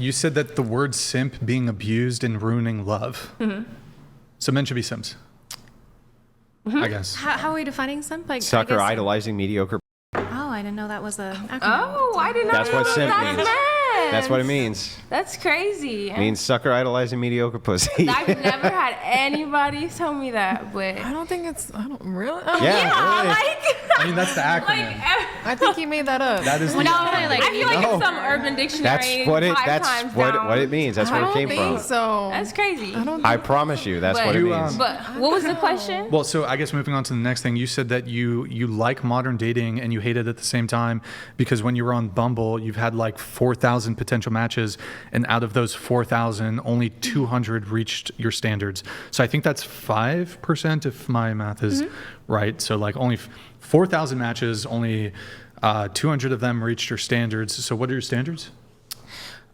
you said that the word simp being abused and ruining love. Mm-hmm. So men should be simps. Mm-hmm. I guess. How are we defining simp? Like sucker idolizing mediocre. Oh, I didn't know that was a acronym. Oh, I didn't know that's what simp means. That's what it means. That's crazy. It means sucker idolizing mediocre pussy. I've never had anybody tell me that, but I don't think it's. I don't really. Yeah, really. I mean, that's the acronym. I think he made that up. That is. No, I feel like it's some Urban Dictionary. That's what it means. That's where it came from. I don't think so. That's crazy. I promise you, that's what it means. But what was the question? Well, so I guess moving on to the next thing, you said that you like modern dating and you hate it at the same time because when you were on Bumble, you've had like 4,000 potential matches, and out of those 4,000, only 200 reached your standards. So I think that's 5% if my math is right. So like only 4,000 matches, only 200 of them reached your standards. So what are your standards?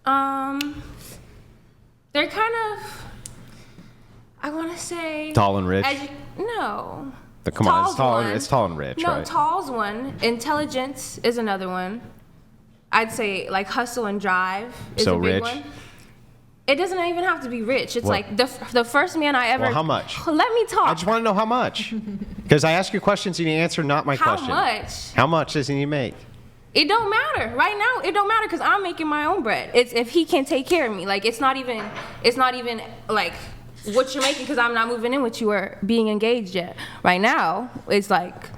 They're kind of, I want to say tall and rich. No. Come on, it's tall and rich, right? No, tall's one. Intelligence is another one. I'd say like hustle and drive is a big one. It doesn't even have to be rich. It's like the first man I ever. Well, how much? Let me talk. I just want to know how much. Because I ask you questions and you answer not my question. How much? How much does he make? It don't matter. Right now, it don't matter because I'm making my own bread. It's if he can take care of me. Like it's not even like what you're making because I'm not moving in with you or being engaged yet. Right now, it's like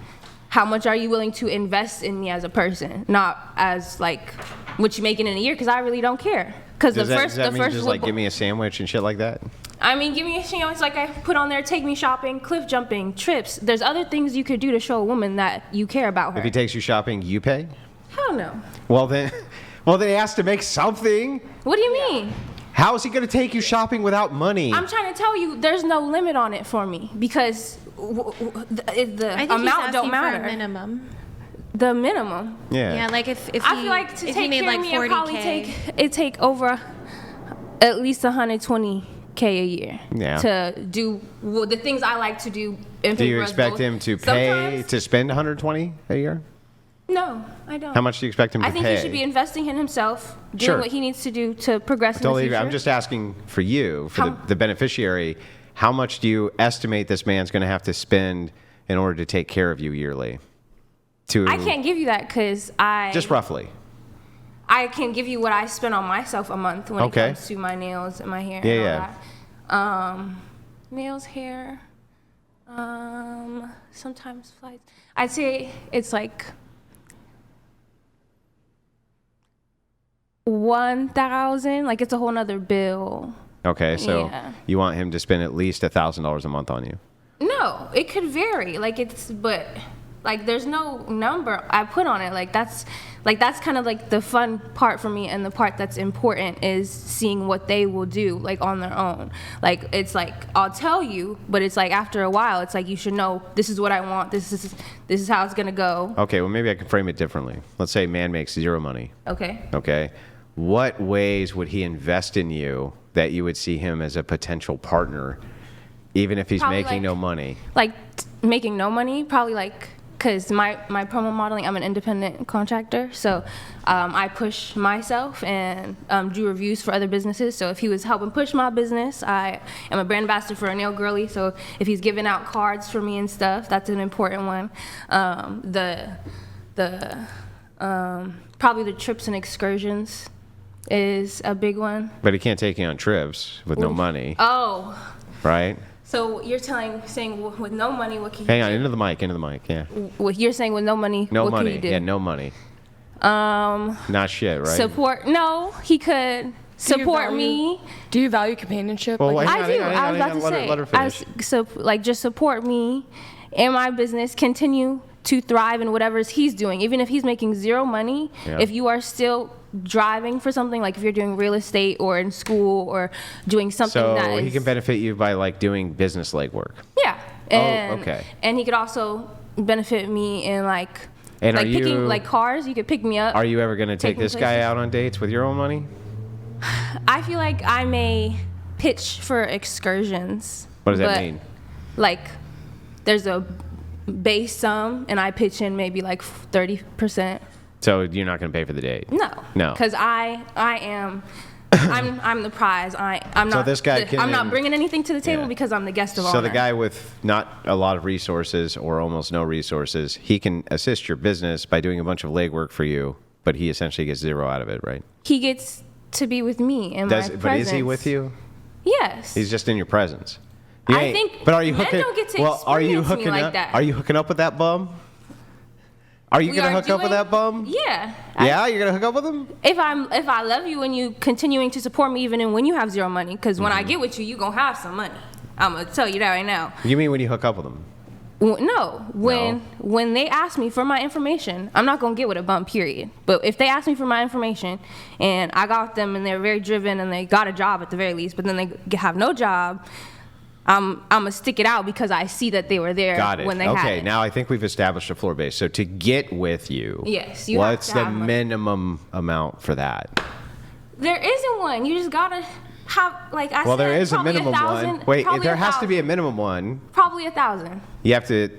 how much are you willing to invest in me as a person, not as like what you're making in a year because I really don't care. Because does that mean just like give me a sandwich and shit like that? I mean, give me a sandwich like I put on there, take me shopping, cliff jumping, trips. There's other things you could do to show a woman that you care about her. If he takes you shopping, you pay? Hell no. Well, then he has to make something. What do you mean? How is he going to take you shopping without money? I'm trying to tell you, there's no limit on it for me because the amount don't matter. For a minimum. The minimum. Yeah. Yeah, like if I feel like to take care of me, it'd probably take over at least $120K a year. Yeah. To do the things I like to do. Do you expect him to pay to spend $120 a year? No, I don't. How much do you expect him to pay? I think he should be investing in himself, doing what he needs to do to progress in the future. I'm just asking for you, for the beneficiary, how much do you estimate this man's going to have to spend in order to take care of you yearly? I can't give you that because Just roughly. I can give you what I spend on myself a month when it comes to my nails and my hair and all that. Nails, hair, sometimes flights. I'd say it's like 1,000. Like it's a whole nother bill. Okay, so you want him to spend at least $1,000 a month on you? No, it could vary. But there's no number I put on it. That's kind of like the fun part for me, and the part that's important is seeing what they will do like on their own. Like it's like I'll tell you, but it's like after a while, it's like you should know this is what I want. This is how it's gonna go. Okay, well maybe I can frame it differently. Let's say man makes zero money. Okay. What ways would he invest in you that you would see him as a potential partner, even if he's probably making no money? Making no money, probably because my promo modeling, I'm an independent contractor, so I push myself and do reviews for other businesses. So if he was helping push my business, I am a brand ambassador for a nail girly, so if he's giving out cards for me and stuff, that's an important one. Probably the trips and excursions is a big one. But he can't take you on trips with no money. Oh. Right? So you're saying with no money, what can you do? Hang on, into the mic, yeah. You're saying with no money, what can you do? Yeah, no money. Not shit, right? No, he could support me. Do you value companionship? Well, I do. I was about to say. Let her finish. Just support me and my business, continue to thrive in whatever he's doing. Even if he's making zero money, if you are still driving for something, like if you're doing real estate or in school or doing something so he can benefit you by doing business legwork. Yeah. And, okay. And he could also benefit me in and picking cars. You could pick me up. Are you ever going to take this guy out on dates with your own money? I feel like I may pitch for excursions. What does that mean? There's a base sum and I pitch in maybe 30%. So you're not going to pay for the date? No. Because I am I'm the prize. I'm So not. this guy I'm not can- bringing anything to the table Yeah. because I'm the guest of honor. So the guy with not a lot of resources or almost no resources, he can assist your business by doing a bunch of legwork for you, but he essentially gets zero out of it, right? He gets to be with me in my presence. But is he with you? Yes. He's just in your presence. I think But are you men hooking? don't get to are you experience me hooking like up? that. Are you hooking up with that bum? Are you We gonna are hook up with doing- that bum? Yeah. Yeah, you're gonna hook up with him? If I love you and you continuing to support me even when you have zero money, because when I get with you, you gonna have some money. I'm gonna tell you that right now. You mean when you hook up with him? No, when they ask me for my information, I'm not gonna get with a bum. Period. But if they ask me for my information and I got them and they're very driven and they got a job at the very least, but then they have no job, I'm gonna stick it out because I see that they were there Got it. when they had Okay, it. now I think we've established a floor base. So to get with you, Yes, you have what's to the have money. minimum amount for that? There isn't one. You just gotta have like I Well, said. there is a probably minimum 1,000 one. Wait, probably there has to be a 1,000. minimum one. Probably 1,000. You have to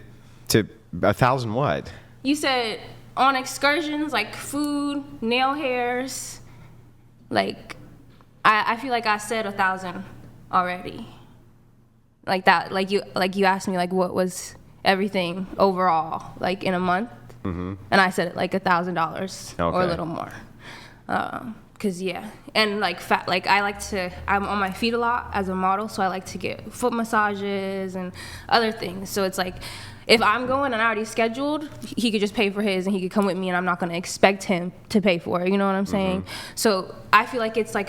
1,000 what? You said on excursions like food, nail hairs, like I feel like I said 1,000 already. Like that, like you asked me like what was everything overall like in a month, and I said like $1,000 or a Okay. little more. Cause yeah, and like I'm on my feet a lot as a model, so I like to get foot massages and other things. So it's like, if I'm going and I already scheduled, he could just pay for his and he could come with me, and I'm not gonna expect him to pay for it. You know what I'm saying? So I feel like it's like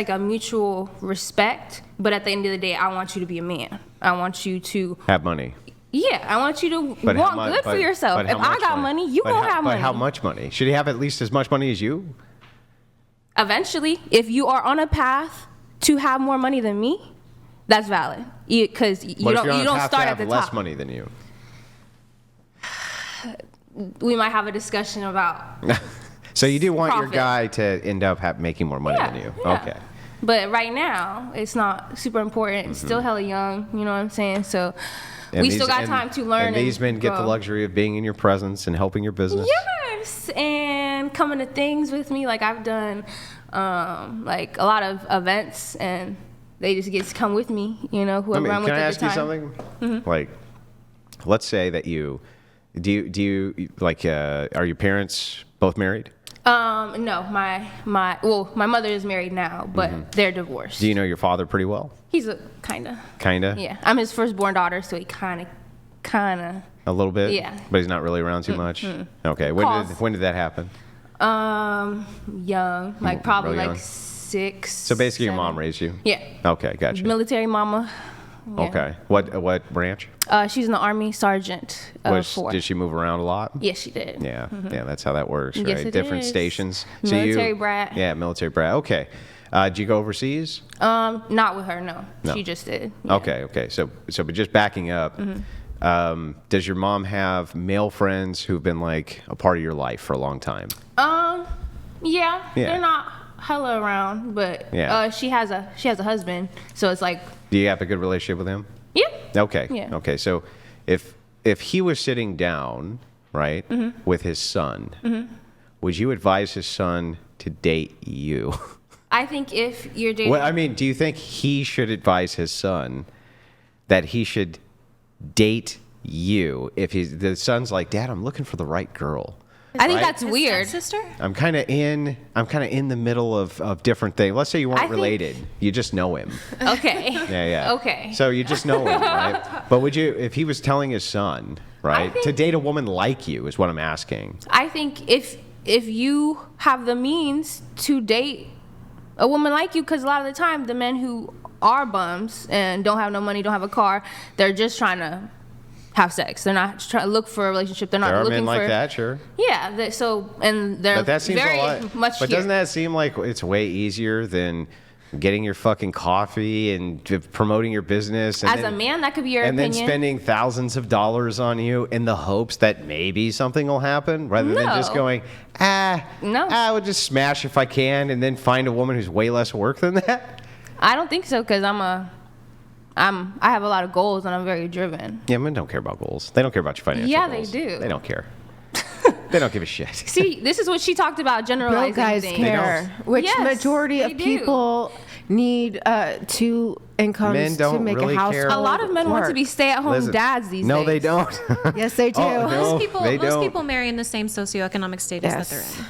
a mutual respect, but at the end of the day, I want you to be a man. I want you to, Have money. yeah, I want you to But how want mu- good but- for yourself. but how If I much got money, you But won't how- have but money. how much money? Should he have at least as much money as you? Eventually, if you are on a path to have more money than me, that's valid. Because you What if don't you're on you a don't path start to at have the less top. money than you? We might have a discussion about So you do want your Profit. guy to end up making more money than you? yeah. Okay. But right now, it's not super important. It's still hella young. You know what I'm saying? So And we these- still got and- time to learn. And these men get the grow. luxury of being in your presence and helping your business. Yes, and coming to things with me. Like I've done, like a lot of events, and they just get to come with me. You know, whoever I'm with Can I at ask the you time. something? Like, let's say that do you like are your parents both married? No, my mother is married now, but they're divorced. Do you know your father pretty well? He's a kinda. Kinda. Yeah, I'm his firstborn daughter, so he kinda. A little bit. Yeah. But he's not really around too much. Okay. Calls. When did that happen? Young, like probably real like young. 6. So basically, your 7. mom raised you. Yeah. Okay, gotcha. Military mama. Yeah. Okay. What branch? She's in the Army, sergeant of 4. Did she move around a lot? Yes, she did. Yeah, yeah, that's how that works, Yes, right? it Different is. stations. Military brat. Yeah, military brat. Okay. Did you go overseas? Not with her, no. No. She just did. Yeah. Okay. So, but just backing up, does your mom have male friends who've been like a part of your life for a long time? Yeah. Yeah. They're not hella around, but Yeah. she has a husband, so it's like, Do you have a good relationship with him? yeah. Okay. Yeah. Okay. So, if he was sitting down, right, with his son, would you advise his son to date you? I think if you're dating, Well, I mean, do you think he should advise his son that he should date you if the son's like, Dad, I'm looking for the right girl. I think right? that's weird. Sister? I'm kind of in the middle of different things. Let's say you I weren't think- related. You just know him. Okay. Yeah. Okay. So you just know him, right? But would you, if he was telling his son, right, think- to date a woman like you is what I'm asking. I think if you have the means to date a woman like you, because a lot of the time the men who are bums and don't have no money, don't have a car, they're just trying to have sex. They're not trying to look for a relationship. They're not There are looking men like for that, sure. Yeah. And they're But that seems very a lot. much But here. doesn't that seem like it's way easier than getting your fucking coffee and promoting your business? And As a man, that could be your and opinion. then spending thousands of dollars on you in the hopes that maybe something will happen, rather than just No. going, No. I would just smash if I can, and then find a woman who's way less work than that. I don't think so, because I have a lot of goals and I'm very driven. Yeah, men don't care about goals. They don't care about your financial Yeah, they goals. do. They don't care. They don't give a shit. See, this is what she talked about, generalizing No guys things. care. Which Yes, majority they of do. people need two incomes Men to don't make really a care. household A lot of men want to work. be stay-at-home Listen, dads these days. No, they don't. Yes, they do. Oh, no. they Most don't. people marry in the same socioeconomic status that they're Yes. in.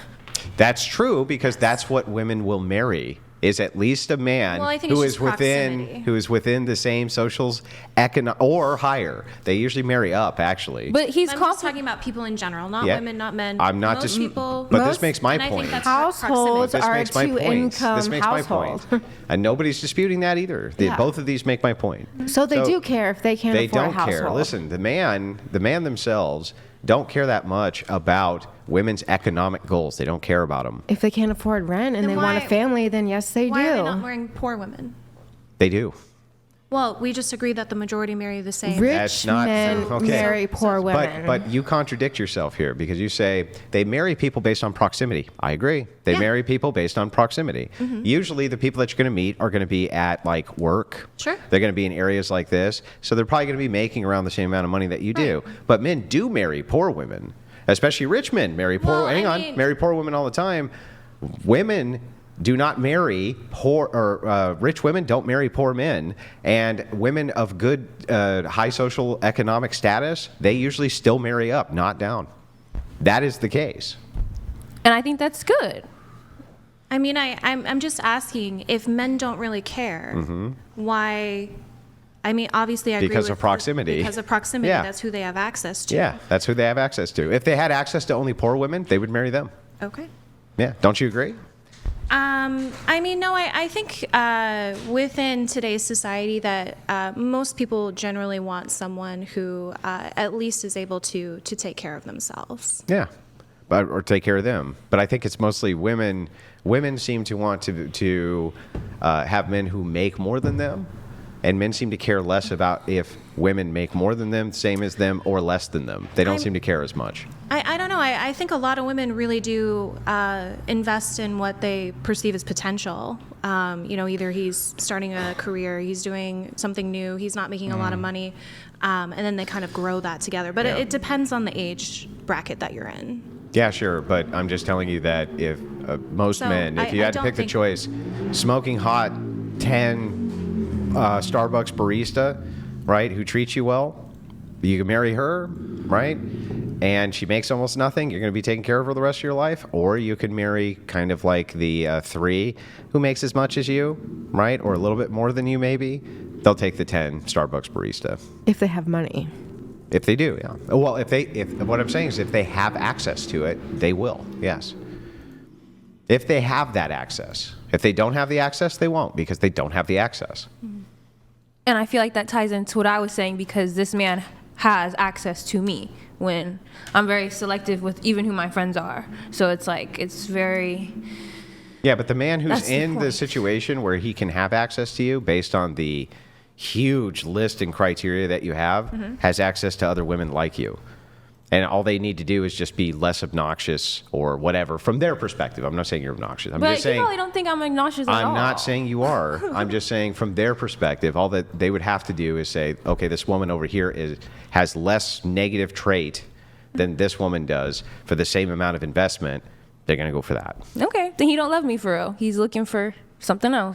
That's true because that's what women will marry. Is at least a man Well, I think who it's is just within the same socials, or higher. They usually marry up, actually. But he's I'm just confident. talking about people in general, not Yeah. women, not men. I'm not Most just people. But this makes my and I think point. that's Households This are a makes my point. two-income This makes my household. point. And nobody's disputing that either. Yeah. Both of these make my point. So they do care if they can't They afford a don't household. care. Listen, the man themselves don't care that much about women's economic goals. They don't care about them. If they can't afford rent and Then they want a why- family, then yes, they Why do. are they not marrying poor women? They do. Well, we just agreed that the majority marry the same. That's Rich not men true. Okay. marry poor women. But you contradict yourself here because you say they marry people based on proximity. I agree. They Yeah. marry people based on proximity. Usually the people that you're going to meet are going to be at like work. Sure. They're going to be in areas like this. So they're probably going to be making around the same amount of money that you do. But men do marry poor women, especially rich men marry poor. Well, Marry poor women all the time. Women do not marry poor, or rich women don't marry poor men, and women of good high social economic status, they usually still marry up, not down. That is the case. And I think that's good. I mean, I'm just asking if men don't really care, why? I mean, obviously, I agree Because with of proximity. Because of proximity, Yeah. that's who they have access to. Yeah, that's who they have access to. If they had access to only poor women, they would marry them. Okay. Yeah, don't you agree? I mean, no, I think within today's society that most people generally want someone who at least is able to take care of themselves. Yeah, or take care of them. But I think it's mostly women. Women seem to want to have men who make more than them, and men seem to care less about if women make more than them, same as them, or less than them. They don't seem to care as much. I don't know. I think a lot of women really do invest in what they perceive as potential. Either he's starting a career, he's doing something new, he's not making a lot of money, and then they kind of grow that together. But Yeah. it depends on the age bracket that you're in. Yeah, sure, but I'm just telling you that if most So, men, if I- you I had to don't pick the think- choice, smoking hot 10 Starbucks barista, right, who treats you well, you can marry her, right, and she makes almost nothing, you're going to be taking care of her the rest of your life, or you could marry kind of like the 3 who makes as much as you, right, or a little bit more than you maybe. They'll take the 10 Starbucks barista. If they have money. If they do, yeah. Well, if what I'm saying is if they have access to it, they will, yes. If they have that access. If they don't have the access, they won't because they don't have the access. And I feel like that ties into what I was saying because this man has access to me when I'm very selective with even who my friends are. So it's like, it's very... Yeah, but the man who's That's the in the point. situation where he can have access to you based on the huge list and criteria that you have has access to other women like you. And all they need to do is just be less obnoxious or whatever from their perspective. I'm not saying you're obnoxious. I'm But just you saying probably don't think I'm obnoxious at all. I'm not saying you are. I'm just saying from their perspective, all that they would have to do is say, okay, this woman over here has less negative trait than this woman does for the same amount of investment. They're going to go for that. Okay, then he don't love me for real. He's looking for something else.